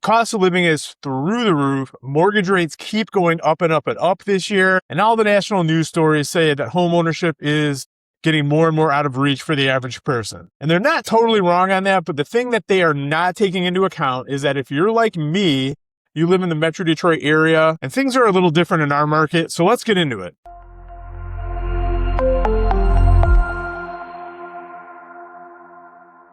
cost of living is through the roof. Mortgage rates keep going up and up and up this year. And all the national news stories say that home ownership is getting more and more out of reach for the average person. And they're not totally wrong on that, but the thing that they are not taking into account is that if you're like me, you live in the Metro Detroit area, and things are a little different in our market. So let's get into it.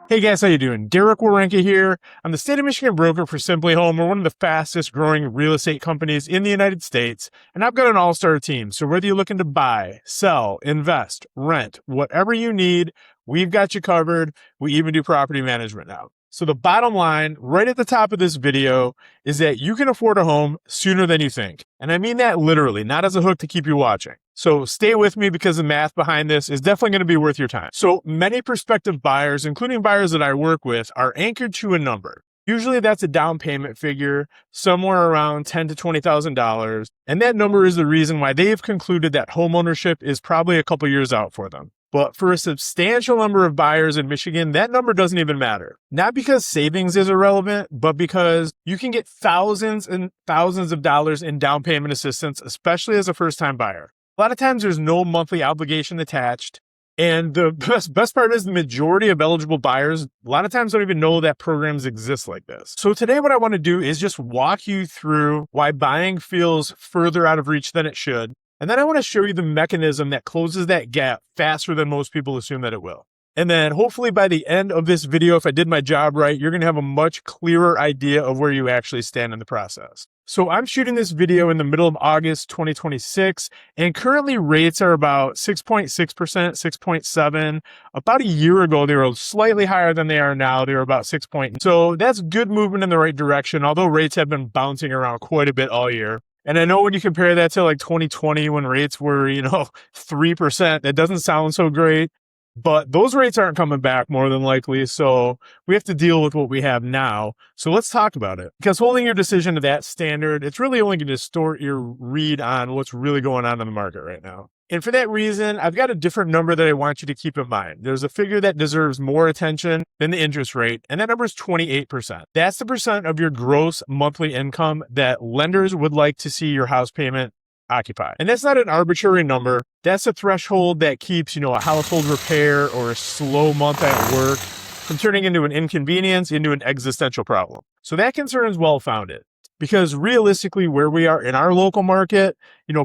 Hey guys, how you doing? Werenka here. I'm the state of Michigan broker for Simply Home. We're one of the fastest growing real estate companies in the United States, and I've got an all-star team. So whether you're looking to buy, sell, invest, rent, whatever you need, we've got you covered. We even do property management now. So the bottom line right at the top of this video is that you can afford a home sooner than you think. And I mean that literally, not as a hook to keep you watching. So stay with me because the math behind this is definitely going to be worth your time. So many prospective buyers, including buyers that I work with, are anchored to a number. Usually that's a down payment figure, somewhere around $10,000 to $20,000. And that number is the reason why they've concluded that home ownership is probably a couple years out for them. But for a substantial number of buyers in Michigan, that number doesn't even matter. Not because savings is irrelevant, but because you can get thousands and thousands of dollars in down payment assistance, especially as a first-time buyer. A lot of times there's no monthly obligation attached. And the best part is the majority of eligible buyers, a lot of times don't even know that programs exist like this. So today what I want to do is just walk you through why buying feels further out of reach than it should. And then I want to show you the mechanism that closes that gap faster than most people assume that it will. And then hopefully by the end of this video, if I did my job right, you're going to have a much clearer idea of where you actually stand in the process. So I'm shooting this video in the middle of August 2026, and currently rates are about 6.6%, 6.7. About a year ago, they were slightly higher than they are now. They were about 6. So that's good movement in the right direction, although rates have been bouncing around quite a bit all year. And I know when you compare that to like 2020 when rates were, 3%, that doesn't sound so great, but those rates aren't coming back more than likely. So we have to deal with what we have now. So let's talk about it, because holding your decision to that standard, it's really only going to distort your read on what's really going on in the market right now. And for that reason, I've got a different number that I want you to keep in mind. There's a figure that deserves more attention than the interest rate, and that number is 28%. That's the percent of your gross monthly income that lenders would like to see your house payment occupy. And that's not an arbitrary number. That's a threshold that keeps, a household repair or a slow month at work from turning into an inconvenience, into an existential problem. So that concern is well-founded. Because realistically, where we are in our local market,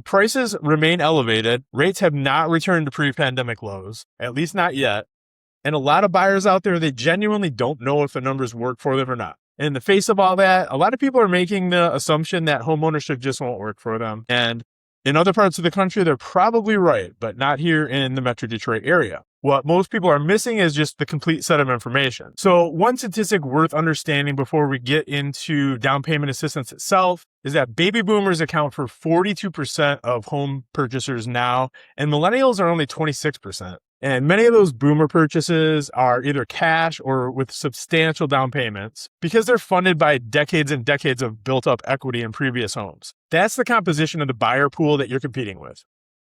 prices remain elevated. Rates have not returned to pre-pandemic lows, at least not yet. And a lot of buyers out there, they genuinely don't know if the numbers work for them or not. And in the face of all that, a lot of people are making the assumption that home ownership just won't work for them. And in other parts of the country, they're probably right, but not here in the Metro Detroit area. What most people are missing is just the complete set of information. So one statistic worth understanding before we get into down payment assistance itself is that baby boomers account for 42% of home purchasers now, and millennials are only 26%. And many of those boomer purchases are either cash or with substantial down payments because they're funded by decades and decades of built up equity in previous homes. That's the composition of the buyer pool that you're competing with.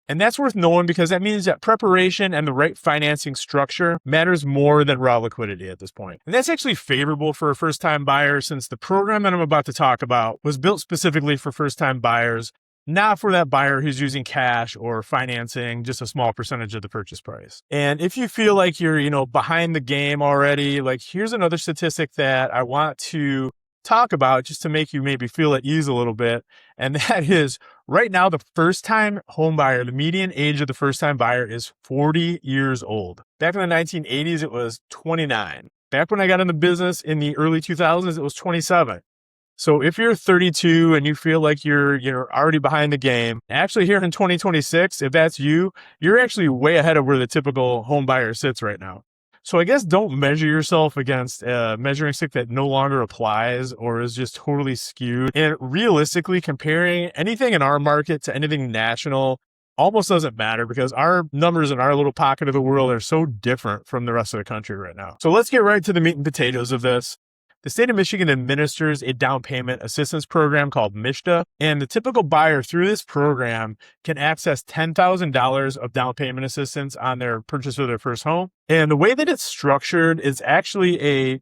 And that's worth knowing because that means that preparation and the right financing structure matters more than raw liquidity at this point. And that's actually favorable for a first-time buyer since the program that I'm about to talk about was built specifically for first-time buyers, not for that buyer who's using cash or financing just a small percentage of the purchase price. And if you feel like you're, behind the game already, here's another statistic that I want to talk about just to make you maybe feel at ease a little bit. And that is right now, the first-time home buyer, the median age of the first-time buyer is 40 years old. Back in the 1980s, it was 29. Back when I got in the business in the early 2000s, it was 27. So if you're 32 and you feel like you're already behind the game, actually here in 2026, if that's you, you're actually way ahead of where the typical home buyer sits right now. So I guess don't measure yourself against a measuring stick that no longer applies or is just totally skewed. And realistically, comparing anything in our market to anything national almost doesn't matter because our numbers in our little pocket of the world are so different from the rest of the country right now. So let's get right to the meat and potatoes of this. The state of Michigan administers a down payment assistance program called MISHDA, and the typical buyer through this program can access $10,000 of down payment assistance on their purchase of their first home. And the way that it's structured is actually a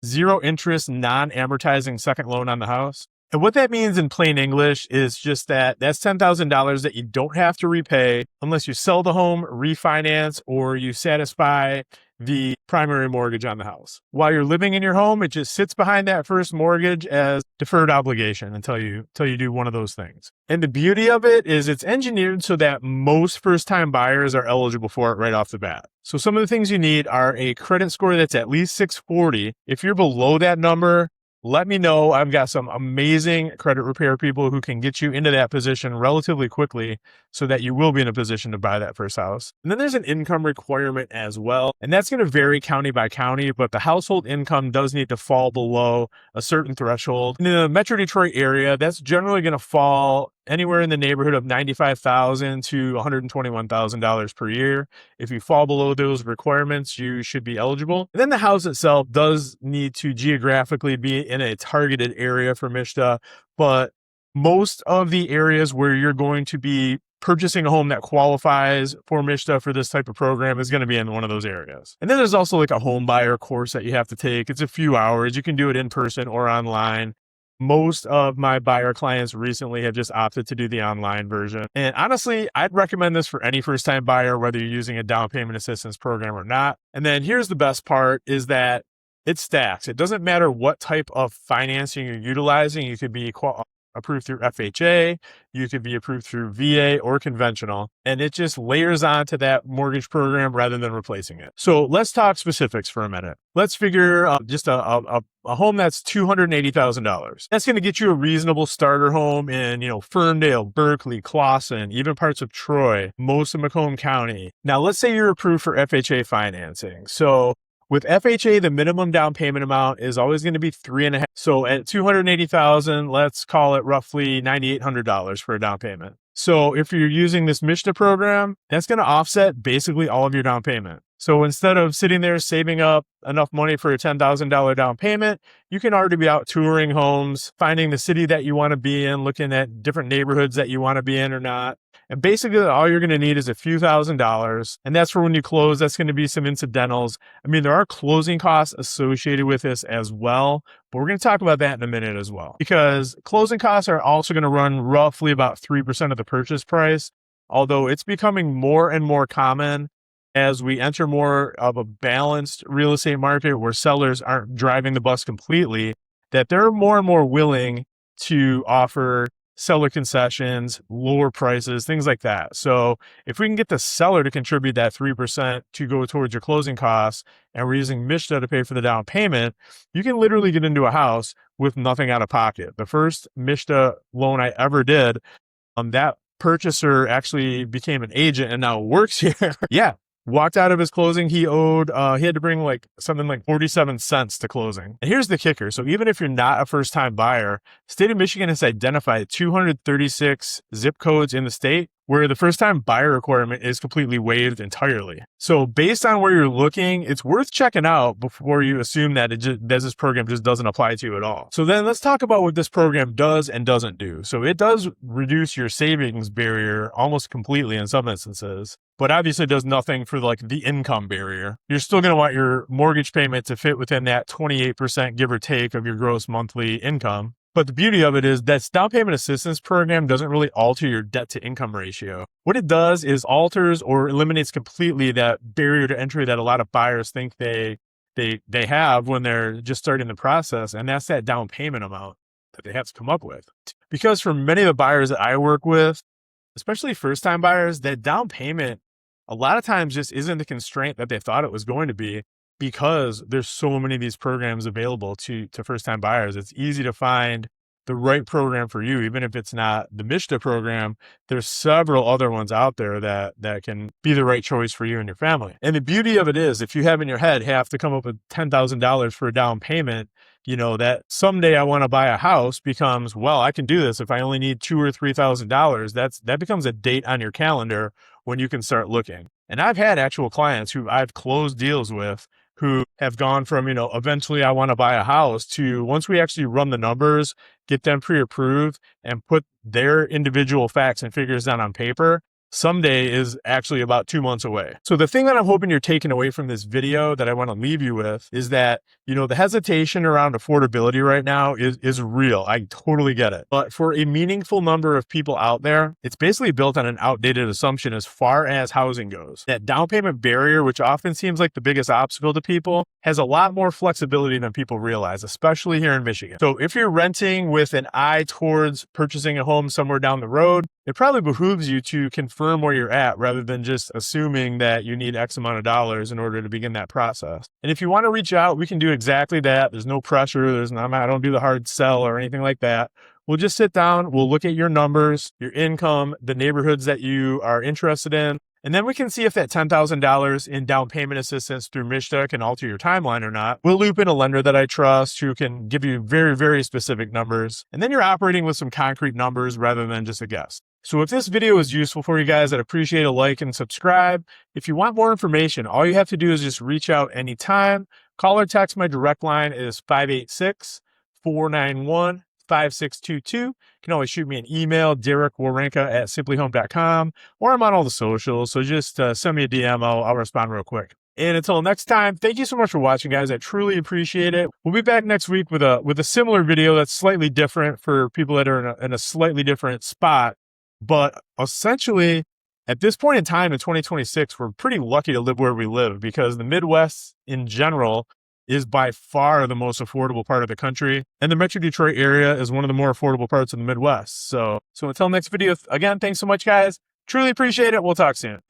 zero interest, non-amortizing second loan on the house. And what that means in plain English is just that that's $10,000 that you don't have to repay unless you sell the home, refinance, or you satisfy the primary mortgage on the house. While you're living in your home, it just sits behind that first mortgage as deferred obligation until you do one of those things. And the beauty of it is it's engineered so that most first-time buyers are eligible for it right off the bat. So some of the things you need are a credit score that's at least 640. If you're below that number, let me know. I've got some amazing credit repair people who can get you into that position relatively quickly so that you will be in a position to buy that first house. And then there's an income requirement as well. And that's going to vary county by county, but the household income does need to fall below a certain threshold. In the Metro Detroit area, that's generally going to fall anywhere in the neighborhood of $95,000 to $121,000 per year. If you fall below those requirements, you should be eligible. And then the house itself does need to geographically be in a targeted area for MSHDA, but most of the areas where you're going to be purchasing a home that qualifies for MSHDA for this type of program is going to be in one of those areas. And then there's also like a home buyer course that you have to take. It's a few hours. You can do it in person or online. Most of my buyer clients recently have just opted to do the online version. And honestly, I'd recommend this for any first-time buyer, whether you're using a down payment assistance program or not. And then here's the best part is that it stacks. It doesn't matter what type of financing you're utilizing. You could be approved through FHA, you could be approved through VA or conventional, and it just layers onto that mortgage program rather than replacing it. So let's talk specifics for a minute. Let's figure just a home that's $280,000. That's going to get you a reasonable starter home in, Ferndale, Berkeley, Clawson, even parts of Troy, most of Macomb County. Now, let's say you're approved for FHA financing. So with FHA, the minimum down payment amount is always going to be 3.5. So at $280,000, let's call it roughly $9,800 for a down payment. So if you're using this MSHDA program, that's going to offset basically all of your down payment. So instead of sitting there saving up enough money for a $10,000 down payment, you can already be out touring homes, finding the city that you want to be in, looking at different neighborhoods that you want to be in or not. And basically all you're going to need is a few $1,000s. And that's for when you close. That's going to be some incidentals. I mean, there are closing costs associated with this as well, but we're going to talk about that in a minute as well, because closing costs are also going to run roughly about 3% of the purchase price, although it's becoming more and more common as we enter more of a balanced real estate market where sellers aren't driving the bus completely, that they're more and more willing to offer seller concessions, lower prices, things like that. So if we can get the seller to contribute that 3% to go towards your closing costs, and we're using MSHDA to pay for the down payment, you can literally get into a house with nothing out of pocket. The first MSHDA loan I ever did, that purchaser actually became an agent and now works here. Yeah. Walked out of his closing. He had to bring something like 47 cents to closing. And here's the kicker. So even if you're not a first time buyer, state of Michigan has identified 236 zip codes in the state where the first time buyer requirement is completely waived entirely. So based on where you're looking, it's worth checking out before you assume that this program just doesn't apply to you at all. So then let's talk about what this program does and doesn't do. So it does reduce your savings barrier almost completely in some instances, but obviously does nothing for the income barrier. You're still going to want your mortgage payment to fit within that 28% give or take of your gross monthly income. But the beauty of it is that down payment assistance program doesn't really alter your debt to income ratio. What it does is alters or eliminates completely that barrier to entry that a lot of buyers think they have when they're just starting the process. And that's that down payment amount that they have to come up with. Because for many of the buyers that I work with, especially first-time buyers, that down payment a lot of times just isn't the constraint that they thought it was going to be, because there's so many of these programs available to first-time buyers. It's easy to find the right program for you. Even if it's not the MSHDA program, there's several other ones out there that can be the right choice for you and your family. And the beauty of it is, if you have in your head, hey, I have to come up with $10,000 for a down payment, that someday I want to buy a house becomes, well, I can do this if I only need $2,000 or $3,000. That becomes a date on your calendar when you can start looking. And I've had actual clients who I've closed deals with who have gone from, eventually I want to buy a house to, once we actually run the numbers, get them pre-approved and put their individual facts and figures down on paper, someday is actually about 2 months away. So the thing that I'm hoping you're taking away from this video that I want to leave you with is that, the hesitation around affordability right now is real. I totally get it. But for a meaningful number of people out there, it's basically built on an outdated assumption as far as housing goes. That down payment barrier, which often seems like the biggest obstacle to people, has a lot more flexibility than people realize, especially here in Michigan. So if you're renting with an eye towards purchasing a home somewhere down the road, it probably behooves you to confirm where you're at rather than just assuming that you need X amount of dollars in order to begin that process. And if you want to reach out, we can do exactly that. There's no pressure. I don't do the hard sell or anything like that. We'll just sit down. We'll look at your numbers, your income, the neighborhoods that you are interested in. And then we can see if that $10,000 in down payment assistance through MSHDA can alter your timeline or not. We'll loop in a lender that I trust who can give you very, very specific numbers. And then you're operating with some concrete numbers rather than just a guess. So if this video was useful for you guys, I'd appreciate a like and subscribe. If you want more information, all you have to do is just reach out anytime. Call or text my direct line is 586-491-5622. You can always shoot me an email, Werenka@simplyhome.com, or I'm on all the socials. So just send me a DM. I'll respond real quick. And until next time, thank you so much for watching, guys. I truly appreciate it. We'll be back next week with a similar video that's slightly different for people that are in a slightly different spot. But essentially, at this point in time in 2026, we're pretty lucky to live where we live because the Midwest in general is by far the most affordable part of the country. And the Metro Detroit area is one of the more affordable parts of the Midwest. So until next video, again, thanks so much, guys. Truly appreciate it. We'll talk soon.